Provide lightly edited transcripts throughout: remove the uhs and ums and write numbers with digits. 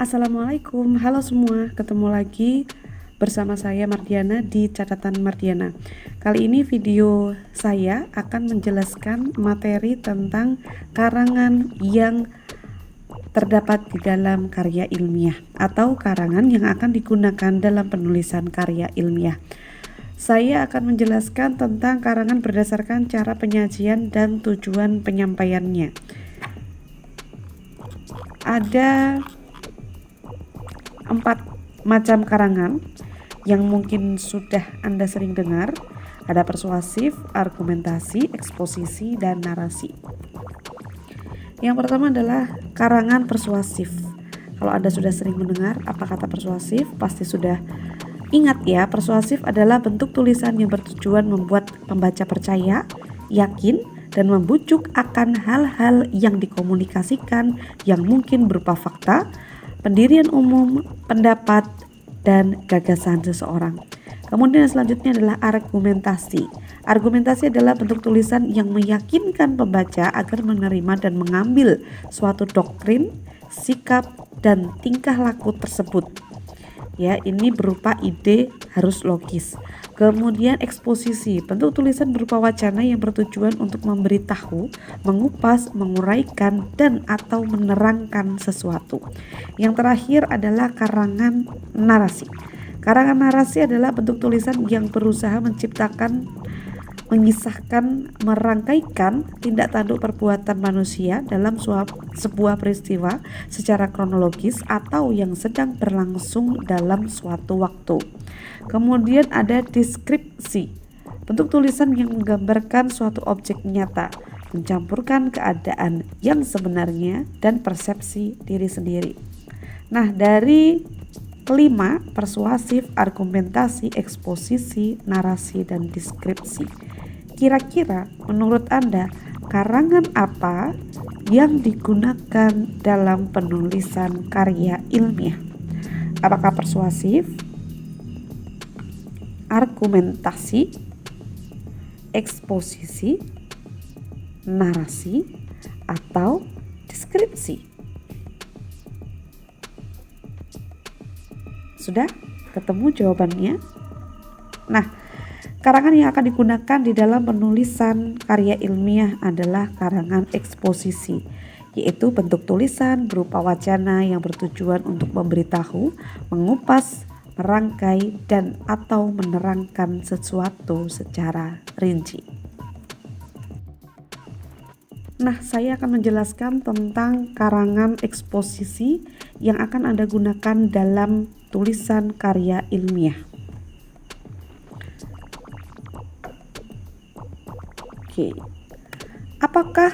Assalamualaikum, halo semua, ketemu lagi bersama saya Mardiana di Catatan Mardiana. Kali ini video saya akan menjelaskan materi tentang karangan yang terdapat di dalam karya ilmiah atau karangan yang akan digunakan dalam penulisan karya ilmiah. Saya akan menjelaskan tentang karangan berdasarkan cara penyajian dan tujuan penyampaiannya. Ada 4 macam karangan yang mungkin sudah Anda sering dengar. Ada persuasif, argumentasi, eksposisi, dan narasi. Yang pertama adalah karangan persuasif. Kalau Anda sudah sering mendengar apa kata persuasif, pasti sudah ingat ya. Persuasif adalah bentuk tulisan yang bertujuan membuat pembaca percaya, yakin, dan membujuk akan hal-hal yang dikomunikasikan yang mungkin berupa fakta, pendirian umum, pendapat, dan gagasan seseorang. Kemudian selanjutnya adalah argumentasi. Argumentasi adalah bentuk tulisan yang meyakinkan pembaca agar menerima dan mengambil suatu doktrin, sikap, dan tingkah laku tersebut. Ya, ini berupa ide harus logis. Kemudian eksposisi, bentuk tulisan berupa wacana yang bertujuan untuk memberitahu, mengupas, menguraikan, dan atau menerangkan sesuatu. Yang terakhir adalah karangan narasi. Karangan narasi adalah bentuk tulisan yang berusaha menciptakan, mengisahkan, merangkaikan tindak tanduk perbuatan manusia dalam sebuah peristiwa secara kronologis atau yang sedang berlangsung dalam suatu waktu. Kemudian ada deskripsi, bentuk tulisan yang menggambarkan suatu objek nyata, mencampurkan keadaan yang sebenarnya dan persepsi diri sendiri. Nah, dari kelima, persuasif, argumentasi, eksposisi, narasi, dan deskripsi. Kira-kira menurut Anda karangan apa yang digunakan dalam penulisan karya ilmiah? Apakah persuasif, argumentasi, eksposisi, narasi, atau deskripsi? Sudah ketemu jawabannya? Nah, karangan yang akan digunakan di dalam penulisan karya ilmiah adalah karangan eksposisi, yaitu bentuk tulisan berupa wacana yang bertujuan untuk memberitahu, mengupas, merangkai, dan atau menerangkan sesuatu secara rinci. Nah, saya akan menjelaskan tentang karangan eksposisi yang akan Anda gunakan dalam tulisan karya ilmiah. Oke. Apakah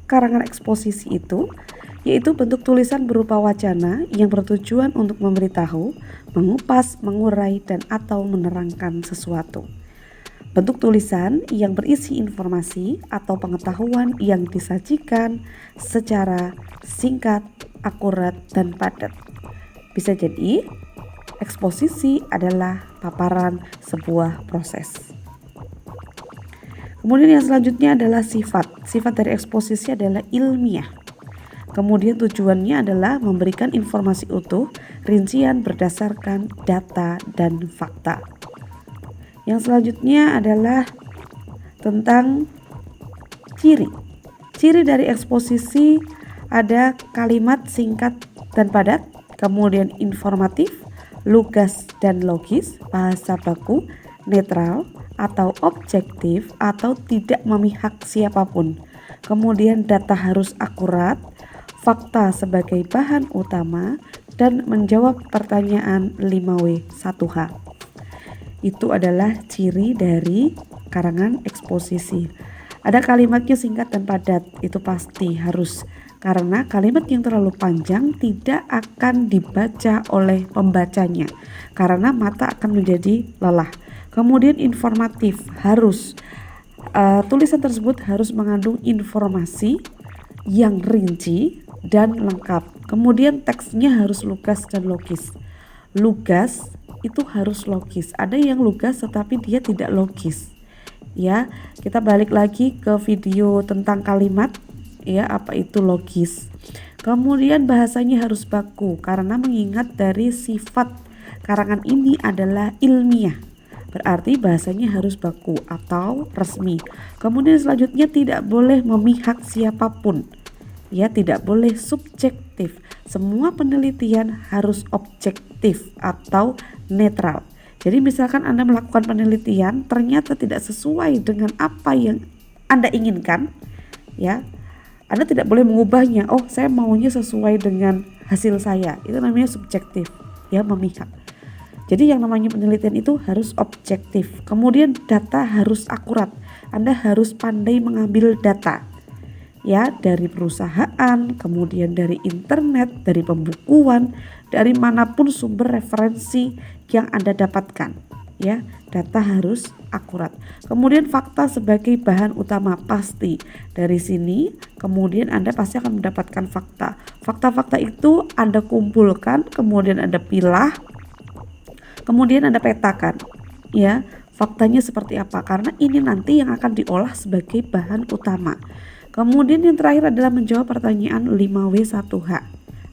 karangan eksposisi itu? Yaitu bentuk tulisan berupa wacana yang bertujuan untuk memberitahu, mengupas, mengurai, dan atau menerangkan sesuatu. Bentuk tulisan yang berisi informasi atau pengetahuan yang disajikan secara singkat, akurat, dan padat. Bisa jadi, eksposisi adalah paparan sebuah proses. Kemudian yang selanjutnya adalah sifat. Sifat dari eksposisi adalah ilmiah. Kemudian tujuannya adalah memberikan informasi utuh, rincian berdasarkan data dan fakta. Yang selanjutnya adalah tentang ciri. Ciri dari eksposisi ada kalimat singkat dan padat, kemudian informatif, lugas dan logis, bahasa baku, netral atau objektif atau tidak memihak siapapun. Kemudian data harus akurat, fakta sebagai bahan utama, dan menjawab pertanyaan 5W1H. Itu adalah ciri dari karangan eksposisi. Ada kalimatnya singkat dan padat, itu pasti harus, karena kalimat yang terlalu panjang tidak akan dibaca oleh pembacanya karena mata akan menjadi lelah. Kemudian informatif, harus tulisan tersebut harus mengandung informasi yang rinci dan lengkap. Kemudian teksnya harus lugas dan logis. Lugas itu harus logis. Ada yang lugas tetapi dia tidak logis. Ya, kita balik lagi ke video tentang kalimat. Ya, apa itu logis? Kemudian bahasanya harus baku karena mengingat dari sifat karangan ini adalah ilmiah. Berarti bahasanya harus baku atau resmi. Kemudian selanjutnya tidak boleh memihak siapapun. Ya, tidak boleh subjektif. Semua penelitian harus objektif atau netral. Jadi misalkan Anda melakukan penelitian ternyata tidak sesuai dengan apa yang Anda inginkan, ya, Anda tidak boleh mengubahnya. Oh, saya maunya sesuai dengan hasil saya. Itu namanya subjektif, ya, memihak. Jadi yang namanya penelitian itu harus objektif. Kemudian data harus akurat. Anda harus pandai mengambil data, ya, dari perusahaan, kemudian dari internet, dari pembukuan, dari manapun sumber referensi yang Anda dapatkan, ya. Data harus akurat. Kemudian fakta sebagai bahan utama pasti. Dari sini kemudian Anda pasti akan mendapatkan fakta. Fakta-fakta itu Anda kumpulkan, kemudian Anda pilah, kemudian Anda petakan, ya, faktanya seperti apa, karena ini nanti yang akan diolah sebagai bahan utama. Kemudian yang terakhir adalah menjawab pertanyaan 5W1H.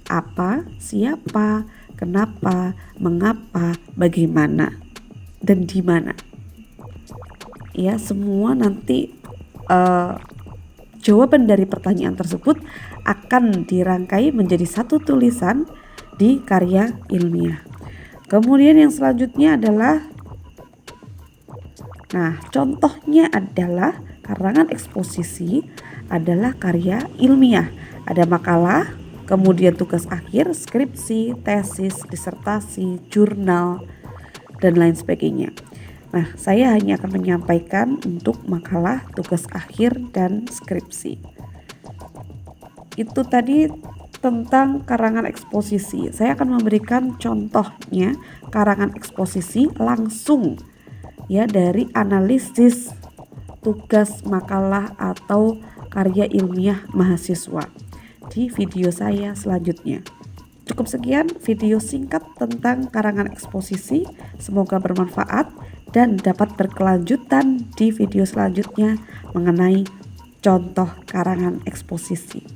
Apa, siapa, kenapa, mengapa, bagaimana, dan di mana. Ya, semua nanti jawaban dari pertanyaan tersebut akan dirangkai menjadi satu tulisan di karya ilmiah. Kemudian yang selanjutnya adalah, nah, contohnya adalah karangan eksposisi adalah karya ilmiah. Ada makalah, kemudian tugas akhir, skripsi, tesis, disertasi, jurnal, dan lain sebagainya. Nah, saya hanya akan menyampaikan untuk makalah, tugas akhir, dan skripsi. Itu tadi tentang karangan eksposisi. Saya akan memberikan contohnya karangan eksposisi langsung, ya, dari analisis tugas makalah atau karya ilmiah mahasiswa di video saya selanjutnya. Cukup sekian video singkat tentang karangan eksposisi. Semoga bermanfaat dan dapat berkelanjutan di video selanjutnya mengenai contoh karangan eksposisi.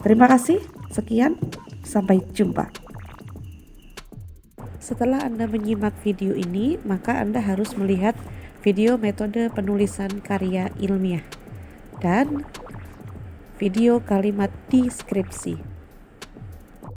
Terima kasih. Sekian, sampai jumpa. Setelah Anda menyimak video ini, maka Anda harus melihat video metode penulisan karya ilmiah dan video kalimat deskripsi.